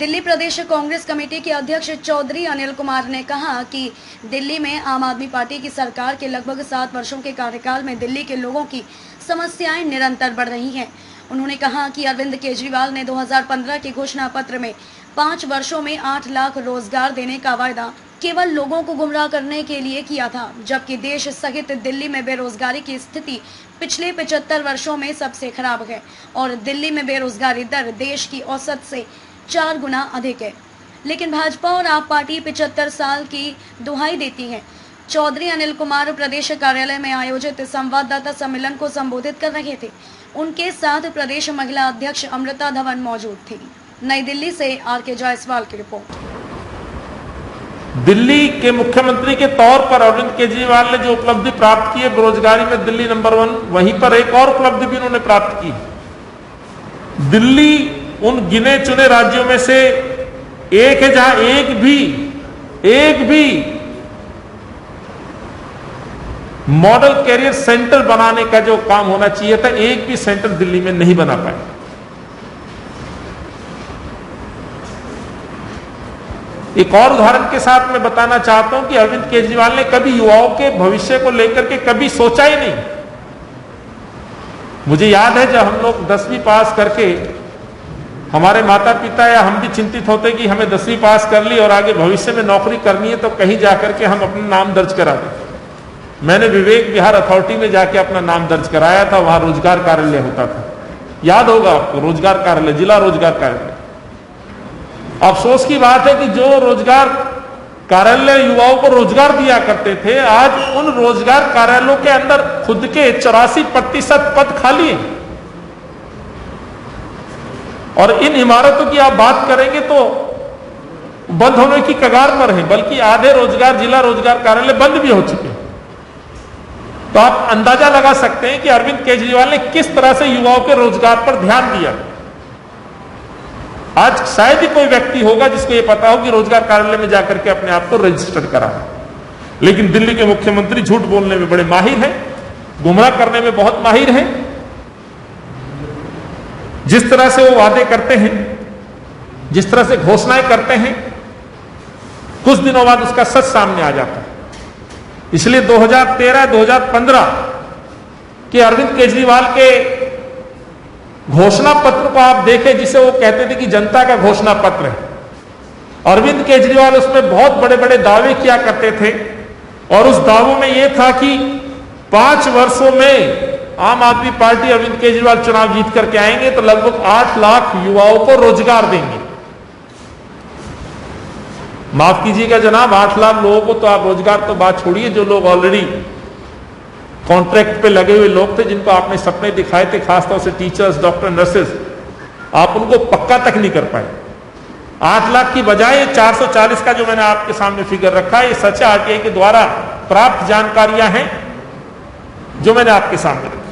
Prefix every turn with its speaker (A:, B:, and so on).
A: दिल्ली प्रदेश Congress committee के अध्यक्ष चौधरी अनिल कुमार ने कहा कि दिल्ली में आम आदमी पार्टी की सरकार के लगभग 7 वर्षों के कार्यकाल में दिल्ली के लोगों की समस्याएं निरंतर बढ़ रही हैं। उन्होंने कहा कि अरविंद केजरीवाल ने 2015 के घोषणा पत्र में 5 वर्षों में 8 लाख रोजगार देने का वायदा केवल लोगों को गुमराह करने के लिए किया था, जबकि देश सहित दिल्ली में बेरोजगारी की स्थिति पिछले 75 वर्षों में सबसे खराब है और दिल्ली में बेरोजगारी दर देश की औसत से 4 गुना अधिक है। लेकिन भाजपा और आप पार्टी 75 साल की दुहाई देती है। चौधरी अनिल कुमार प्रदेश कार्यालय में आयोजित संवाददाता सम्मेलन को संबोधित कर रहे थे। उनके साथ प्रदेश महिला अध्यक्ष अमृता धवन मौजूद थी। नई दिल्ली से आर.के. जायसवाल की रिपोर्ट।
B: दिल्ली के मुख्यमंत्री के तौर पर अरविंद केजरीवाल ने जो उपलब्धि प्राप्त की है बेरोजगारी में दिल्ली नंबर 1, वहीं पर एक और उपलब्धि भी उन्होंने प्राप्त की। दिल्ली उन गिने चुने राज्यों में से एक है जहां एक भी मॉडल कैरियर सेंटर बनाने का जो काम होना चाहिए था, एक भी सेंटर दिल्ली में नहीं बना पाए। एक और उदाहरण के साथ मैं बताना चाहता हूं कि अरविंद केजरीवाल ने कभी युवाओं के भविष्य को लेकर के कभी सोचा ही नहीं। मुझे याद है जब हम लोग 10वीं पास करके हमारे माता पिता या हम भी चिंतित होते कि हमें 10वीं पास कर ली और आगे भविष्य में नौकरी करनी है तो कहीं जाकर के हम अपना नाम दर्ज करा दें। मैंने विवेक विहार अथॉरिटी में जाके अपना नाम दर्ज कराया था। वहां रोजगार कार्यालय होता था, याद होगा आपको, रोजगार कार्यालय, जिला रोजगार कार्यालय। अफसोस की बात है कि जो रोजगार कार्यालय युवाओं को रोजगार दिया करते थे, आज उन रोजगार कार्यालयों के अंदर खुद के 84% पद खाली हैं। और इन इमारतों की आप बात करेंगे तो बंद होने की कगार पर है, बल्कि आधे रोजगार जिला रोजगार कार्यालय बंद भी हो चुके हैं। तो आप अंदाजा लगा सकते हैं कि अरविंद केजरीवाल ने किस तरह से युवाओं के रोजगार पर ध्यान दिया। आज शायद ही कोई व्यक्ति होगा जिसको यह पता हो कि रोजगार कार्यालय में जाकर के अपने आप को रजिस्टर करा। लेकिन दिल्ली के मुख्यमंत्री झूठ बोलने में बड़े माहिर हैं, गुमराह करने में बहुत माहिर हैं। जिस तरह से वो वादे करते हैं, जिस तरह से घोषणाएं करते हैं, कुछ दिनों बाद उसका सच सामने आ जाता है। इसलिए 2013-2015 के अरविंद केजरीवाल के घोषणा पत्र को आप देखें, जिसे वो कहते थे कि जनता का घोषणा पत्र है। अरविंद केजरीवाल उसमें बहुत बड़े बड़े दावे किया करते थे और उस दावों में यह था कि 5 वर्षों में आम आदमी पार्टी अरविंद केजरीवाल चुनाव जीत करके आएंगे तो लगभग 8 लाख युवाओं को रोजगार देंगे। माफ कीजिएगा जनाब, 8 लाख लोगों को तो आप रोजगार तो बात छोड़िए, जो लोग ऑलरेडी कॉन्ट्रैक्ट पे लगे हुए लोग थे, जिनको आपने सपने दिखाए थे, खासतौर से टीचर्स, डॉक्टर, नर्सेज, आप उनको पक्का तक नहीं कर पाए। 8 लाख की बजाय 440 का जो मैंने आपके सामने फिगर रखा है, ये सच आरटीआई के द्वारा प्राप्त जानकारियां हैं जो मैंने आपके सामने रखी।